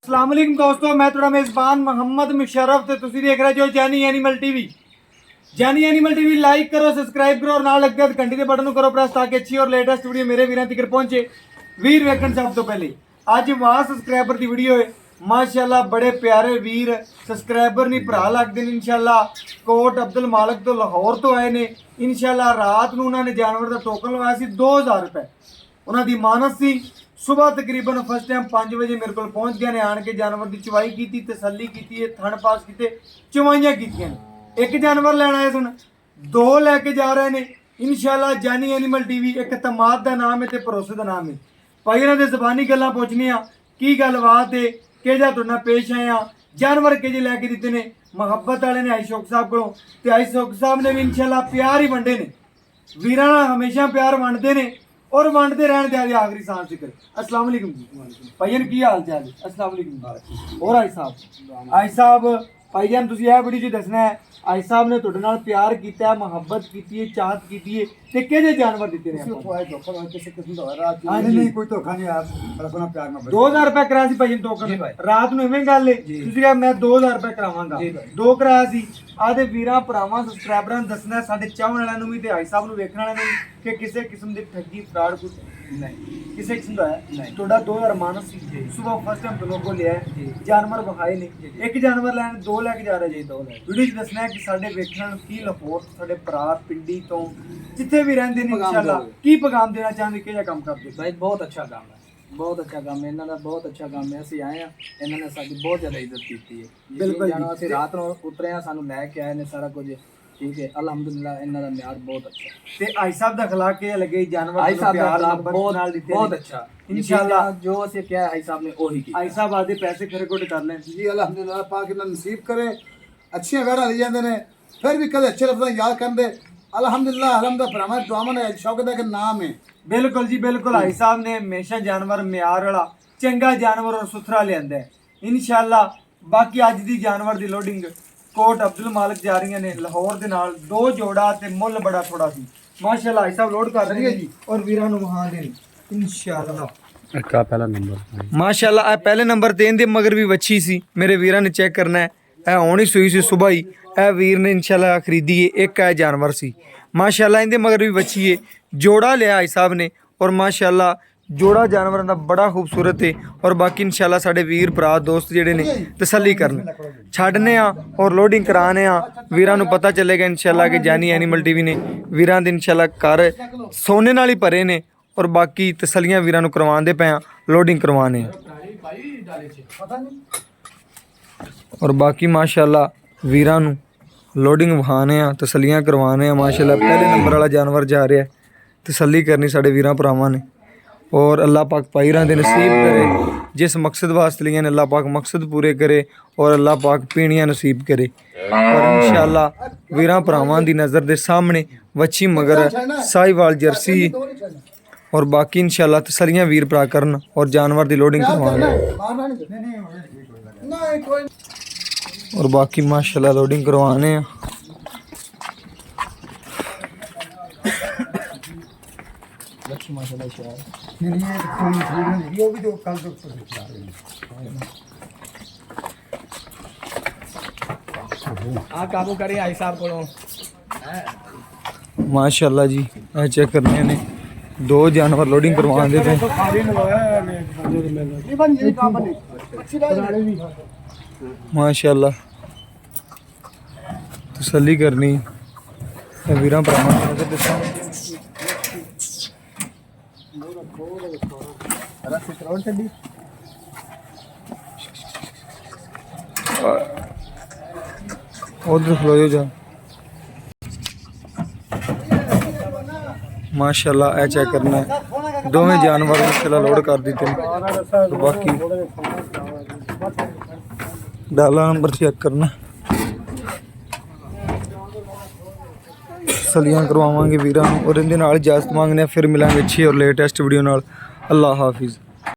अस्सलाम वालेकुम दोस्तों, मैं थोड़ा मेज़बान मोहम्मद मुशर्रफ ते तुसी देख रहे हो जानी एनिमल टीवी। जानी एनिमल टीवी लाइक करो, सब्सक्राइब करो और नाल लगदे घंटी दे बटन करो प्रेस ताकि अच्छी और लेटेस्ट वीडियो मेरे वीरां तक पहुंचे। वीर वेखण सब तो पहले अज वाह सब्सक्राइबर की वीडियो है। माशाल्लाह बड़े प्यारे वीर सब्सक्राइबर नहीं भरा लगते हैं। इंशाल्लाह कोट अब्दुल मालिक तो लाहौर तो आए ने। इंशाल्लाह रात को उन्होंने जानवर का टोकन लवाया सी 2000 रुपए उन्होंने मानस सी। सुबह तकरीबन फर्स्ट टाइम 5 बजे मेरे को पहुंच गए ने। आन के जानवर की चवाई की, तसली की, थन पास किए, चवाइयां की। एक जानवर लैन आए सन, 2 लैके जा रहे हैं। इंशाल्लाह जानी एनिमल टीवी एक तमाद का नाम है तो भरोसे का नाम है। भाई इन्होंने जबानी गल्लां पुछनिया की गलबात है, किहड़ा तुहाडे नाल पेश आए आ, जानवर किहड़े लैके दिते ने। मुहब्बत वाले ने आई शौक साहब को ते आई शौक साहब ने भी इंशाल्लाह प्यार ही वंडे ने। वीरां नाल हमेशा प्यार वंडदे ने और वंडते रहने दे आखिरी सांस तक। अस्सलाम वालेकुम जी भाईजान, की हाल चाल है? अस्सलाम वालेकुम। और आई साहब भाईजान तुसीं यह वीडियो दसना है आई साहब ने तुहाडे नाल प्यार कीता है, मुहब्बत की है, चाहत की है ते किहड़े जानवर दिते ने? नहीं कोई धोखा नहीं आया, बड़ा सोना प्यार में 2000 रुपए कराया सी भाईजान टोकन। रात ਨੂੰ ਇਵੇਂ ਗੱਲ ਹੈ ਤੁਸੀਂ ਕਿਹਾ ਮੈਂ 2000 रुपए करावांगा, 2 कराया सी। आदे वीरां भरावां सबसक्राइबਰਾਂ ਨੂੰ ਦੱਸਣਾ, ਸਾਡੇ ਚਾਹਣ ਵਾਲਿਆਂ ਨੂੰ ਵੀ ਤੇ ਭਾਈ ਸਾਹਿਬ ਨੂੰ ਵੇਖਣ ਵਾਲਿਆਂ ਨੂੰ ਕਿ ਕਿਸੇ ਕਿਸਮ ਦੀ ਠੱਗੀ ਫਰਾਡ ਕੁਝ नहीं किसी किस्म का है नहीं। थोड़ा 2000 मानस सी सुबह फर्स्ट टाइम तुम लोगों लिया है, जानवर बखाए ने। एक जानवर लैन 2 लैके जा रहे जी। 2 वीडियो दसना है कि साडे वेखण की लाहौर साडे भरा पिंडी तो जिथे भी रहंदे ने इंशाल्लाह की पैगाम देना चाहंदे, किहड़ा काम करदे? भाई बहुत अच्छा काम है, बहुत अच्छा काम है इन्हों का, बहुत अच्छा काम है। ਅਸੀਂ ਆਏ ਆ, ਇਹਨਾਂ ਨੇ ਸਾਡੀ ਬਹੁਤ ਜ਼ਿਆਦਾ ਇੱਜ਼ਤ ਕੀਤੀ ਹੈ। ਬਿਲਕੁਲ ਜਾਨੋ ਅਸੀਂ ਰਾਤ ਨੂੰ ਉਤਰੇ ਆ, ਸਾਨੂੰ ਲੈ ਕੇ ਆਏ ਨੇ ਸਾਰਾ ਕੁਝ ठीक है। अल्हम्दुलिल्लाह ਇਹਨਾਂ ਦਾ ਮਿਆਰ बहुत अच्छा ਤੇ ਭਾਈ ਸਾਹਿਬ ਦਾ اخلاق ਇਹ ਲੱਗੇ जानवर भाई साहब प्यार का मोहब्बत नाल दिते बहुत अच्छा इंशाल्लाह। जो ਅਸੀਂ ਕਿਹਾ भाई साहब ने वही किया। भाई साहब आदे पैसे खरे कोट कर लें जी अल्हम्दुलिल्लाह, पाक इन्हें नसीब करे। अच्छियां गड़ा दी जाते हैं, फिर भी कदे अच्छे लफ्ज़ याद करते। अल्हम्दुलिल्लाह अलहमद भरावां दुआवां ने शौक दा के नाम है। बिल्कुल जी बिल्कुल। भाई साहब ने हमेशा जानवर म्यार वाला चंगा जानवर और सुथरा लियांदा है इंशाल्लाह। बाकी अज दी जानवर दी लोडिंग कोट अब्दुल मालिक जा रही ने लाहौर दे नाल 2 जोड़ा ते मुੱਲ बड़ा थोड़ा सी। माशाल्लाह भाई साहब लोड कर रहे हैं जी और वीरां नु वहां दे इंशाल्लाह। का पहला नंबर माशाल्लाह ए पहले नंबर ते इंदे मगर भी वच्छी सी। मेरे वीरां ने चेक करना है, ए होनी सुई सी सुबह ही। ए वीर ने इंशाल्लाह खरीदी है। एक है जानवर सी माशाल्लाह, इंदे मगर भी वच्छी है। जोड़ा लिया भाई साहब ने और माशाल्लाह जोड़ा जानवर का बड़ा खूबसूरत है। और बाकी इंशाल्लाह साडे वीर भरा दोस्त जिहड़े ने तसल्ली करन छड्डने आ और लोडिंग कराने आ। वीरां नूं पता चलेगा इंशाल्लाह कि जानी एनिमल टीवी ने वीरां दे इंशाल्लाह घर सोने नाल ही भरे ने। और बाकी तसल्लियां वीरां नूं करवांदे पे आ, लोडिंग करवाने और बाकी माशाल्लाह वीरां नूं लोडिंग वहाने आ, तसल्लियां करवाने आ। माशाल्लाह पहले नंबर वाला जानवर जा रहा है, तसल्ली करनी साडे वीरां भरावां ने। और अल्लाह पाक पाईरां दे नसीब करे, जिस मकसद वास्ते लिया ने अल्लाह पाक मकसद पूरे करे और अल्लाह पाक पीणियां नसीब करे। और इंशाल्लाह वीरां भरावां दी नज़र दे सामने वच्छी मगर साहिवाल जर्सी और बाकी इंशाल्लाह तसल्लियां वीर भरा करन और जानवर दी लोडिंग करवाना। और बाकी माशाल्लाह लोडिंग करवाने वो भी तो कल तो काबू करें भाई साहब को। माशाल्लाह जी ए चेक करने ने 2 जानवर लोडिंग करवाने थे। माशाल्लाह तसल्ली करनी वीरां भरावां उधर खलोयो जा। माशाल्लाह ए चेक करना है, दोवें जानवर इंशाल्लाह लोड कर दिते हैं। तो बाकी डाला नंबर चेक करना, सलियां करवावांगे वीरां और इनदे नाल इजाजत मांगने। फिर मिलांगे अच्छी और लेटेस्ट वीडियो नाल। अल्लाह हाफिज़।